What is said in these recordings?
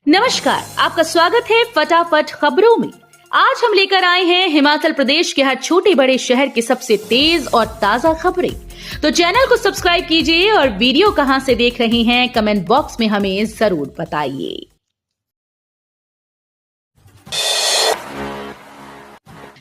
नमस्कार, आपका स्वागत है फटाफट खबरों में। आज हम लेकर आए हैं हिमाचल प्रदेश के हर छोटे बड़े शहर की सबसे तेज और ताजा खबरें। तो चैनल को सब्सक्राइब कीजिए और वीडियो कहां से देख रहे हैं कमेंट बॉक्स में हमें जरूर बताइए।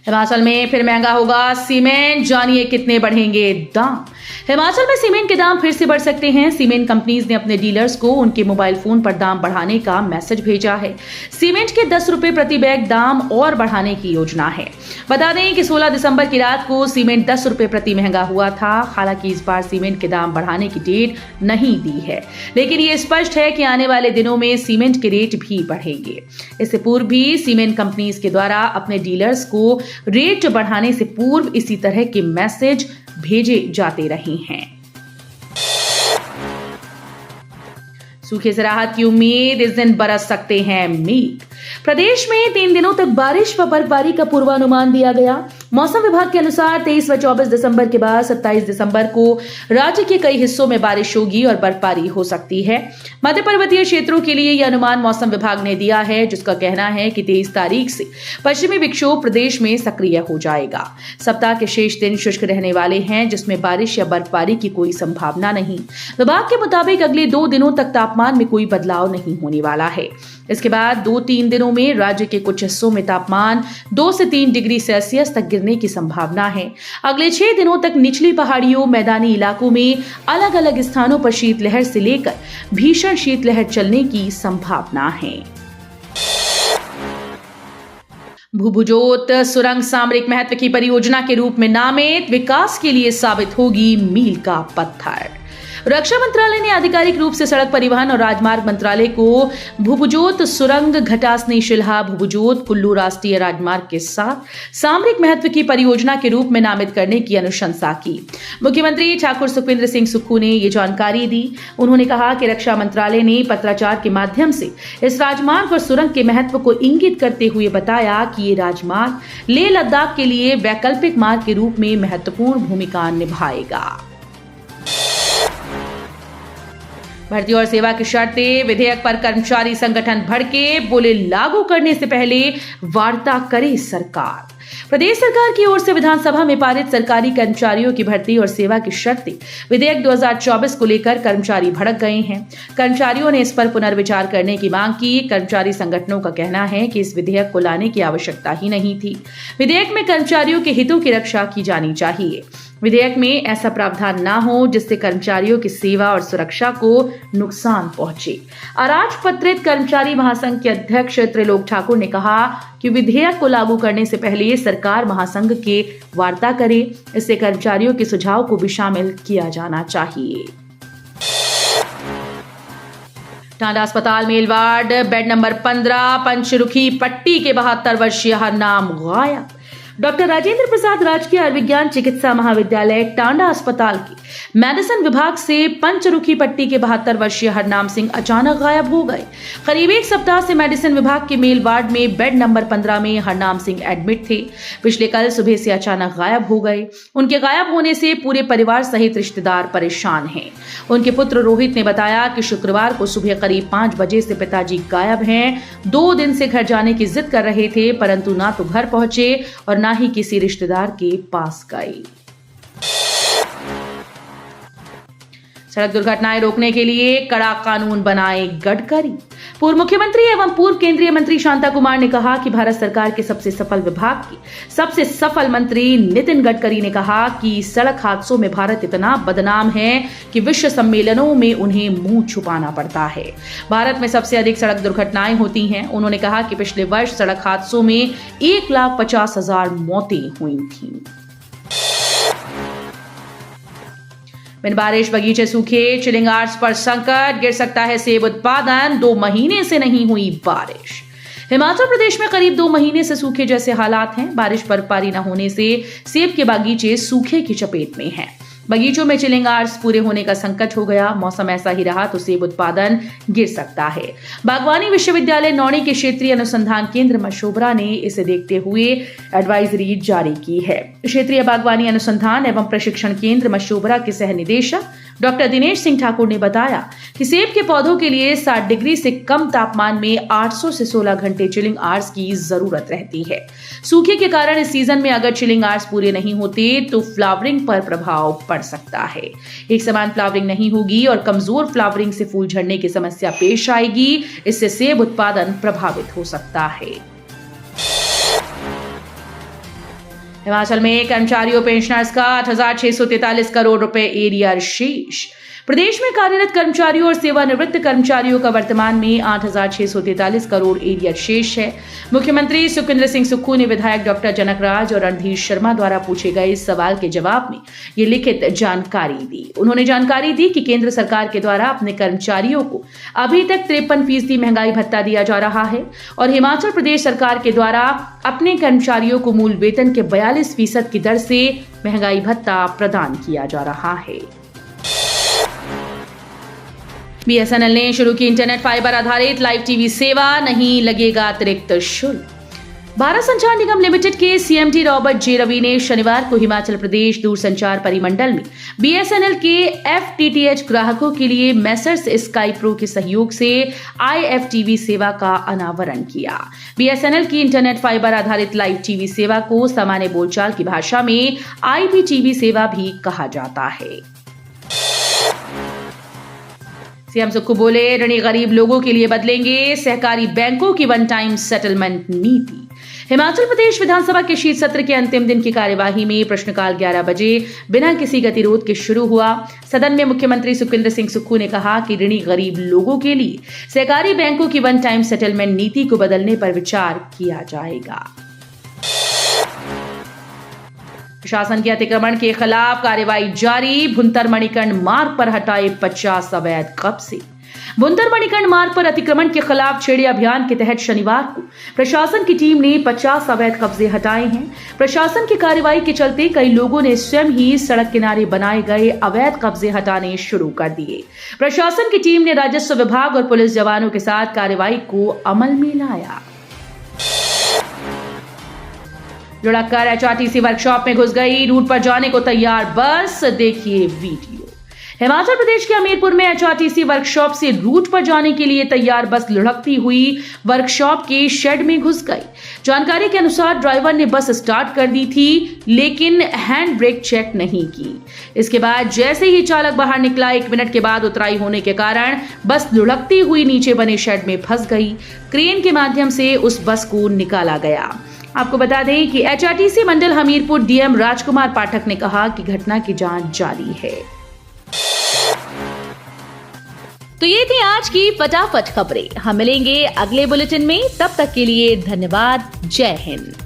हिमाचल में फिर महंगा होगा सीमेंट, जानिए कितने बढ़ेंगे दाम। हिमाचल में सीमेंट के दाम फिर से बढ़ सकते हैं। सीमेंट कंपनीज ने अपने डीलर्स को उनके मोबाइल फोन पर दाम बढ़ाने का मैसेज भेजा है। सीमेंट के 10 रुपए प्रति बैग दाम और बढ़ाने की योजना है। बता दें कि 16 दिसंबर की रात को सीमेंट 10 रुपए प्रति महंगा हुआ था। हालांकि इस बार सीमेंट के दाम बढ़ाने की डेट नहीं दी है, लेकिन ये स्पष्ट है कि आने वाले दिनों में सीमेंट के रेट भी बढ़ेंगे। इससे पूर्व भी सीमेंट कंपनीज के द्वारा अपने डीलर्स को रेट बढ़ाने से पूर्व इसी तरह के मैसेज भेजे जाते रहे हैं। सूखे से राहत की उम्मीद, इस दिन बरस सकते हैं मेघ। प्रदेश में 3 दिनों तक बारिश व बर्फबारी का पूर्वानुमान दिया गया। मौसम विभाग के अनुसार 23 व 24 दिसंबर के बाद 27 दिसंबर को राज्य के कई हिस्सों में बारिश होगी और बर्फबारी हो सकती है। मध्य पर्वतीय क्षेत्रों के लिए यह अनुमान मौसम विभाग ने दिया है, जिसका कहना है कि 23 तारीख से पश्चिमी विक्षोभ प्रदेश में सक्रिय हो जाएगा। सप्ताह के शेष दिन शुष्क रहने वाले हैं, जिसमें बारिश या बर्फबारी की कोई संभावना नहीं। विभाग के मुताबिक अगले 2 दिनों तक तापमान में कोई बदलाव नहीं होने वाला है। इसके बाद 2-3 दिनों में राज्य के कुछ हिस्सों में तापमान 2 से 3 डिग्री सेल्सियस तक गिरने की संभावना है। अगले 6 दिनों तक निचली पहाड़ियों, मैदानी इलाकों में अलग अलग स्थानों पर शीतलहर से लेकर भीषण शीतलहर चलने की संभावना है। भूभुजोत सुरंग सामरिक महत्व की परियोजना के रूप में नामित, विकास के लिए साबित होगी मील का पत्थर। रक्षा मंत्रालय ने आधिकारिक रूप से सड़क परिवहन और राजमार्ग मंत्रालय को भूभुजोत सुरंग घटासनी शिल्हा भूभुजोत कुल्लू राष्ट्रीय राजमार्ग के साथ सामरिक महत्व की परियोजना के रूप में नामित करने की अनुशंसा की। मुख्यमंत्री ठाकुर सुखविंदर सिंह सुक्खू ने ये जानकारी दी। उन्होंने कहा कि रक्षा मंत्रालय ने पत्राचार के माध्यम से इस राजमार्ग और सुरंग के महत्व को इंगित करते हुए बताया कि ये राजमार्ग लेह लद्दाख के लिए वैकल्पिक मार्ग के रूप में महत्वपूर्ण भूमिका निभाएगा। भर्ती और सेवा की शर्तें, विधेयक पर कर्मचारी संगठन भड़के, बोले लागू करने से पहले वार्ता करे सरकार। प्रदेश सरकार की ओर से विधानसभा में पारित सरकारी कर्मचारियों की भर्ती और सेवा की शर्तें विधेयक 2024 को लेकर कर्मचारी भड़क गए हैं। कर्मचारियों ने इस पर पुनर्विचार करने की मांग की। कर्मचारी संगठनों का कहना है कि इस विधेयक को लाने की आवश्यकता ही नहीं थी। विधेयक में कर्मचारियों के हितों की रक्षा की जानी चाहिए। विधेयक में ऐसा प्रावधान न हो जिससे कर्मचारियों की सेवा और सुरक्षा को नुकसान पहुंचे। अराजपत्रित कर्मचारी महासंघ के अध्यक्ष त्रिलोक ठाकुर ने कहा कि विधेयक को लागू करने से पहले सरकार महासंघ के वार्ता करे। इससे कर्मचारियों के सुझाव को भी शामिल किया जाना चाहिए। टांडा अस्पताल male ward bed number 15 Panchrukhi पट्टी के 72 वर्षीय हरनाम गायब। डॉक्टर राजेंद्र प्रसाद राजकीय आयुर्विज्ञान चिकित्सा महाविद्यालय टांडा अस्पताल की मेडिसिन विभाग से पंचरुखी पट्टी के 72 वर्षीय हरनाम सिंह अचानक गायब हो गए। करीब 1 सप्ताह से मेडिसिन विभाग के मेल वार्ड में बेड नंबर 15 में हरनाम सिंह एडमिट थे। पिछले कल सुबह से अचानक गायब हो गए। उनके गायब होने से पूरे परिवार सहित रिश्तेदार परेशान हैं। उनके पुत्र रोहित ने बताया कि शुक्रवार को सुबह करीब 5 बजे से पिताजी गायब हैं। 2 दिन से घर जाने की जिद कर रहे थे, परंतु ना तो घर पहुंचे और ना ही किसी रिश्तेदार के पास गए। सड़क दुर्घटनाएं रोकने के लिए कड़ा कानून बनाए गडकरी। पूर्व मुख्यमंत्री एवं पूर्व केंद्रीय मंत्री शांता कुमार ने कहा कि भारत सरकार के सबसे सफल विभाग के सबसे सफल मंत्री नितिन गडकरी ने कहा कि सड़क हादसों में भारत इतना बदनाम है कि विश्व सम्मेलनों में उन्हें मुंह छुपाना पड़ता है। भारत में सबसे अधिक सड़क दुर्घटनाएं होती हैं। उन्होंने कहा कि पिछले वर्ष सड़क हादसों में 1,50,000 मौतें हुई थीं। बिन बारिश बगीचे सूखे, चिलिंग आर्ट्स पर संकट, गिर सकता है सेब उत्पादन, 2 महीने से नहीं हुई बारिश। हिमाचल प्रदेश में करीब 2 महीने से सूखे जैसे हालात हैं। बारिश बर्फबारी न होने से सेब के बागीचे सूखे की चपेट में हैं। बगीचों में चिलिंग आवर्स पूरे होने का संकट हो गया। मौसम ऐसा ही रहा तो सेब उत्पादन गिर सकता है। बागवानी विश्वविद्यालय नौणी के क्षेत्रीय अनुसंधान केंद्र मशोबरा ने इसे देखते हुए एडवाइजरी जारी की है। क्षेत्रीय बागवानी अनुसंधान एवं प्रशिक्षण केंद्र मशोबरा के सह निदेशक डॉक्टर दिनेश सिंह ठाकुर ने बताया कि सेब के पौधों के लिए 60 डिग्री से कम तापमान में 800 से 16 घंटे चिलिंग आवर्स की जरूरत रहती है। सूखे के कारण इस सीजन में अगर चिलिंग आवर्स पूरे नहीं होते तो फ्लावरिंग पर प्रभाव पड़ सकता है। एक समान फ्लावरिंग नहीं होगी और कमजोर फ्लावरिंग से फूल झड़ने की समस्या पेश आएगी। इससे सेब उत्पादन प्रभावित हो सकता है। हिमाचल में कर्मचारियों पेंशनर्स का 8,643 करोड़ रुपए एरियर शेष। प्रदेश में कार्यरत कर्मचारियों और सेवानिवृत्त कर्मचारियों का वर्तमान में 8,643 करोड़ एरियर शेष है। मुख्यमंत्री सुखविंदर सिंह सुक्खू ने विधायक डॉक्टर जनकराज और रणधीर शर्मा द्वारा पूछे गए इस सवाल के जवाब में ये लिखित जानकारी दी। उन्होंने जानकारी दी कि केंद्र सरकार के द्वारा अपने कर्मचारियों को अभी तक 53% महंगाई भत्ता दिया जा रहा है और हिमाचल प्रदेश सरकार के द्वारा अपने कर्मचारियों को मूल वेतन के 42% की दर से महंगाई भत्ता प्रदान किया जा रहा है। BSNL ने शुरू की इंटरनेट फाइबर आधारित लाइव टीवी सेवा, नहीं लगेगा अतिरिक्त शुल्क। भारत संचार निगम लिमिटेड के CMD रॉबर्ट जे रवि ने शनिवार को हिमाचल प्रदेश दूरसंचार परिमंडल में BSNL के FTTH ग्राहकों के लिए मेसर्स स्काई प्रो के सहयोग से IFTV सेवा का अनावरण किया। BSNL की इंटरनेट फाइबर आधारित लाइव टीवी सेवा को सामान्य बोलचाल की भाषा में IPTV सेवा भी कहा जाता है। सीएम सुक्खू बोले, ऋणी गरीब लोगों के लिए बदलेंगे सहकारी बैंकों की वन टाइम सेटलमेंट नीति। हिमाचल प्रदेश विधानसभा के शीत सत्र के अंतिम दिन की कार्यवाही में प्रश्नकाल 11 बजे बिना किसी गतिरोध के शुरू हुआ। सदन में मुख्यमंत्री सुखविंदर सिंह सुक्खू ने कहा कि ऋणी गरीब लोगों के लिए सहकारी बैंकों की वन टाइम सेटलमेंट नीति को बदलने पर विचार किया जाएगा। प्रशासन के अतिक्रमण के खिलाफ कार्रवाई जारी। भुंतर मणिकर्ण मार्ग पर हटाए 50 अवैध कब्जे। भुंतर मणिकर्ण मार्ग पर अतिक्रमण के खिलाफ छेड़े अभियान के तहत शनिवार को प्रशासन की टीम ने 50 अवैध कब्जे हटाए हैं। प्रशासन की कार्रवाई के चलते कई लोगों ने स्वयं ही सड़क किनारे बनाए गए अवैध कब्जे हटाने शुरू कर दिए। प्रशासन की टीम ने राजस्व विभाग और पुलिस जवानों के साथ कार्रवाई को अमल में लाया। लुढ़ककर HRTC वर्कशॉप में घुस गई रूट पर जाने को तैयार बस, देखिए वीडियो। हिमाचल प्रदेश के हमीरपुर में HRTC वर्कशॉप से रूट पर जाने के लिए तैयार बस लुढ़कती हुई वर्कशॉप के शेड में घुस गई। जानकारी के अनुसार ड्राइवर ने बस स्टार्ट कर दी थी लेकिन हैंड ब्रेक चेक नहीं की। इसके बाद जैसे ही चालक बाहर निकला 1 मिनट के बाद उतराई होने के कारण बस लुढ़कती हुई नीचे बने शेड में फंस गई। क्रेन के माध्यम से उस बस को निकाला गया। आपको बता दें कि HRTC मंडल हमीरपुर DM राजकुमार पाठक ने कहा कि घटना की जांच जारी है। तो ये थी आज की फटाफट खबरें। हम मिलेंगे अगले बुलेटिन में, तब तक के लिए धन्यवाद। जय हिंद।